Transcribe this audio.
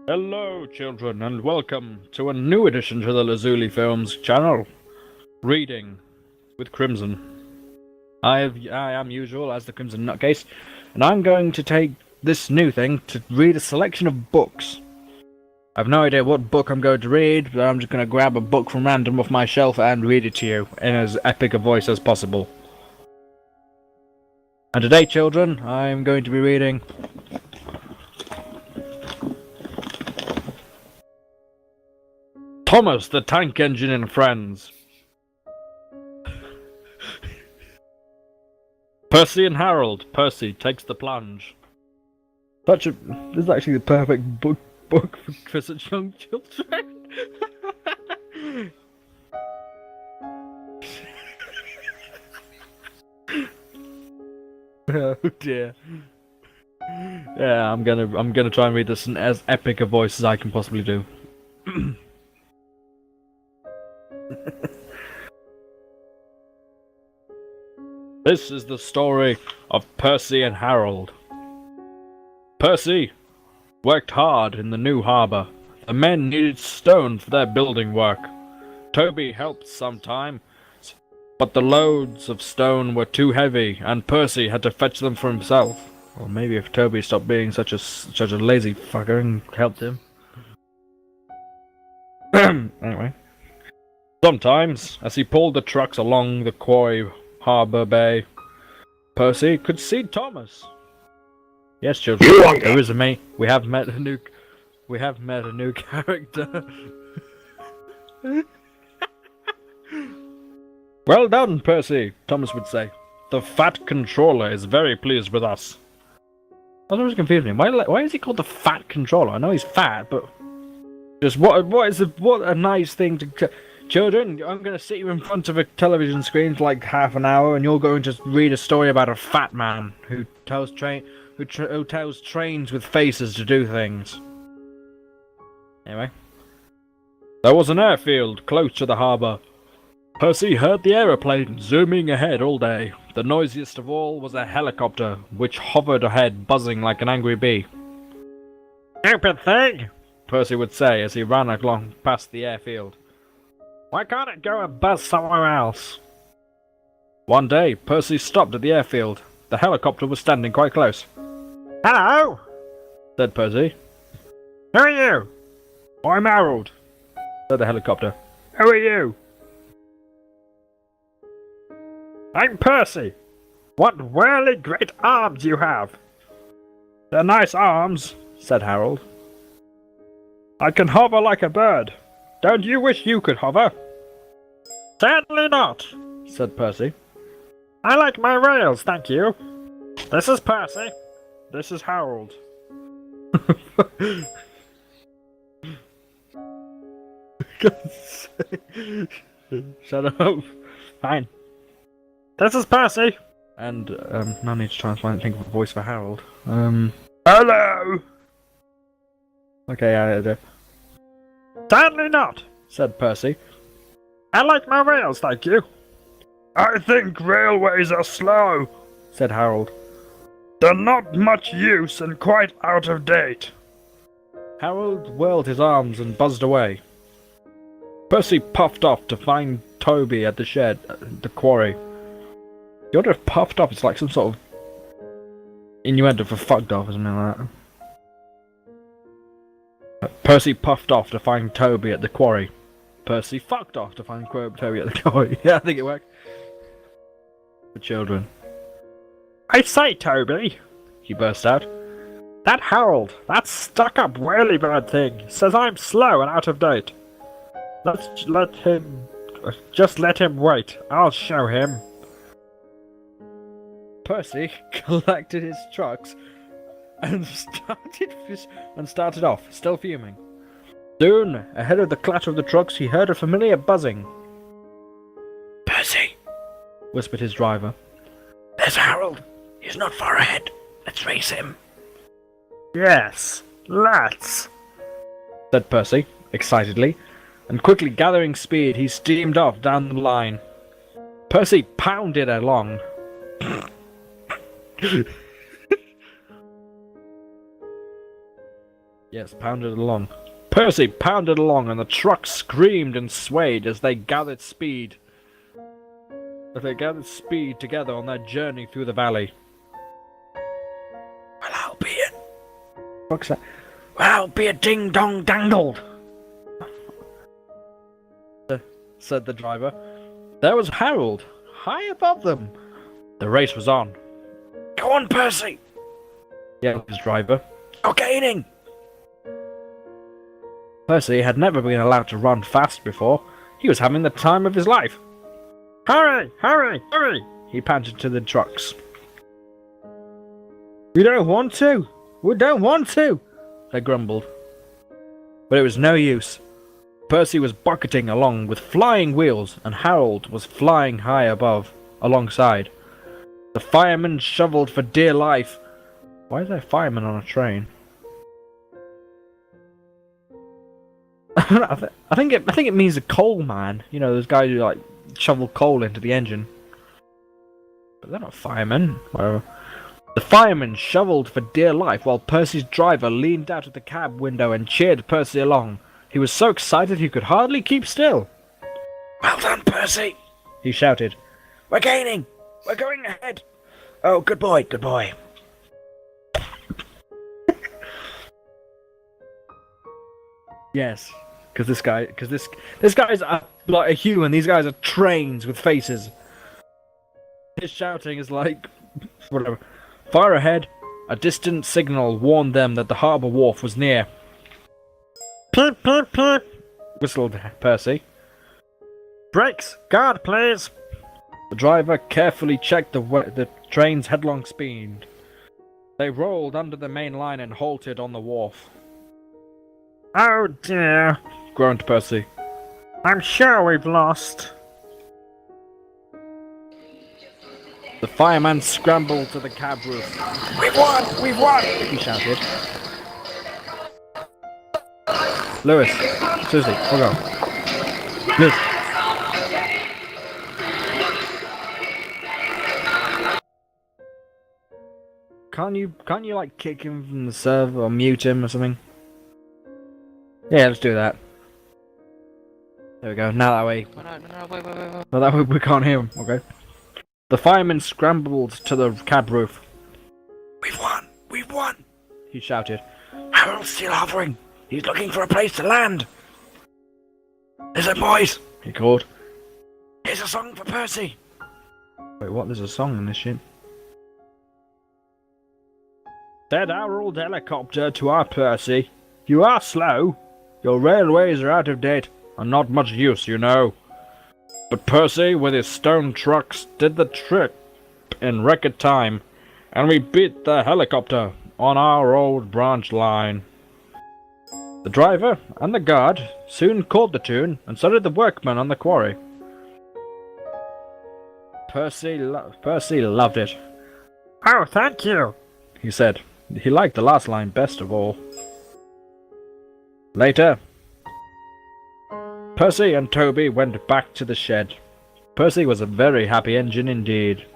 Hello, children, and welcome to a new addition to the Lazuli Films channel, Reading with Crimson. I am usual as the Crimson Nutcase, and I'm going to take this new thing to read a selection of books. I've no idea what book I'm going to read, but I'm just going to grab a book from random off my shelf and read it to you in as epic a voice as possible. And today, children, I'm going to be reading Thomas the Tank Engine and Friends. Percy and Harold. Percy takes the plunge. This is actually the perfect book for such young children. Oh dear. Yeah, I'm gonna try and read this in as epic a voice as I can possibly do. This is the story of Percy and Harold. Percy worked hard in the new harbour. The men needed stone for their building work. Toby helped sometime, but the loads of stone were too heavy, and Percy had to fetch them for himself. Or maybe if Toby stopped being such a lazy fucker and helped him. Anyway. Sometimes, as he pulled the trucks along the quarry harbour bay, Percy could see Thomas. Yes, children, there is a mate. We have met a new character. Well done, Percy, Thomas would say. The fat controller is very pleased with us. I was always confused with him. Why is he called the fat controller? I know he's fat, but just what a nice thing to. Children, I'm going to sit you in front of a television screen for like half an hour, and you're going to read a story about a fat man who tells trains with faces to do things. Anyway, there was an airfield close to the harbour. Percy heard the aeroplane zooming ahead all day. The noisiest of all was a helicopter, which hovered ahead, buzzing like an angry bee. "Stupid thing," Percy would say as he ran along past the airfield. "Why can't it go and buzz somewhere else?" One day, Percy stopped at the airfield. The helicopter was standing quite close. "Hello," said Percy. "Who are you?" "I'm Harold," said the helicopter. "Who are you?" "I'm Percy. What whirly great arms you have!" "They're nice arms," said Harold. "I can hover like a bird. Don't you wish you could hover?" "Certainly not," said Percy. "I like my rails, thank you. This is Percy. This is Harold." Shut up. Fine. "This is Percy." And, now I need to try and think of a voice for Harold. Hello! Okay, I do. "Certainly not," said Percy. "I like my rails, thank you." "I think railways are slow," said Harold. "They're not much use and quite out of date." Harold whirled his arms and buzzed away. Percy puffed off to find Toby at the shed, the quarry. You wonder if puffed off is like some sort of innuendo for fucked off or something like that. Percy puffed off to find Toby at the quarry. Percy fucked off to find Toby at the quarry. Yeah, I think it worked. For children. "I say, Toby," he burst out. "That Harold, that stuck-up whirlybird thing, says I'm slow and out of date. Just let him wait. I'll show him." Percy collected his trucks and started off, still fuming. Soon, ahead of the clatter of the trucks, he heard a familiar buzzing. "Percy," whispered his driver. "There's Harold. He's not far ahead. Let's race him." "Yes, let's," said Percy, excitedly, and quickly gathering speed, he steamed off down the line. Percy pounded along. Yes, pounded along. Percy pounded along, and the truck screamed and swayed as they gathered speed. Together on their journey through the valley. Well, I'll be it. What's that? Well, I'll be a ding-dong dangled, said the driver. There was Harold, high above them. The race was on. Go on, Percy, yelled his driver. You're gaining. Percy had never been allowed to run fast before. He was having the time of his life. Hurry, hurry, hurry, he panted to the trucks. We don't want to, they grumbled. But it was no use. Percy was bucketing along with flying wheels, and Harold was flying high above, alongside. The firemen shoveled for dear life. Why is there a fireman on a train? I think it means a coal man. You know, those guys who like shovel coal into the engine. But they're not firemen. Whatever. The firemen shoveled for dear life while Percy's driver leaned out of the cab window and cheered Percy along. He was so excited he could hardly keep still. Well done, Percy, he shouted. We're gaining. We're going ahead. Oh, good boy, good boy. Yes, because this guy's like a human. These guys are trains with faces. His shouting is like, whatever. Far ahead, a distant signal warned them that the harbour wharf was near. Peep, peep, peep, whistled Percy. Brakes, guard, please. The driver carefully checked the train's headlong speed. They rolled under the main line and halted on the wharf. Oh dear, groaned Percy. I'm sure we've lost. The fireman scrambled to the cab roof. We've won! We've won! He shouted. Lewis, Susie, hold on. Lewis. Can't you like kick him from the server or mute him or something? Yeah, let's do that. There we go. Now that way. No, wait. Well, that way we can't hear him. Okay. The fireman scrambled to the cab roof. We've won! We've won! He shouted. Harold's still hovering. He's looking for a place to land. Listen, boys, he called. Here's a song for Percy. Wait, what? There's a song in this shit. Said our old helicopter to our Percy. You are slow. Your railways are out of date and not much use, you know. But Percy, with his stone trucks, did the trip in record time, and we beat the helicopter on our old branch line. The driver and the guard soon caught the tune, and so did the workmen on the quarry. Percy loved it. Oh, thank you, he said. He liked the last line best of all. Later, Percy and Toby went back to the shed. Percy was a very happy engine indeed.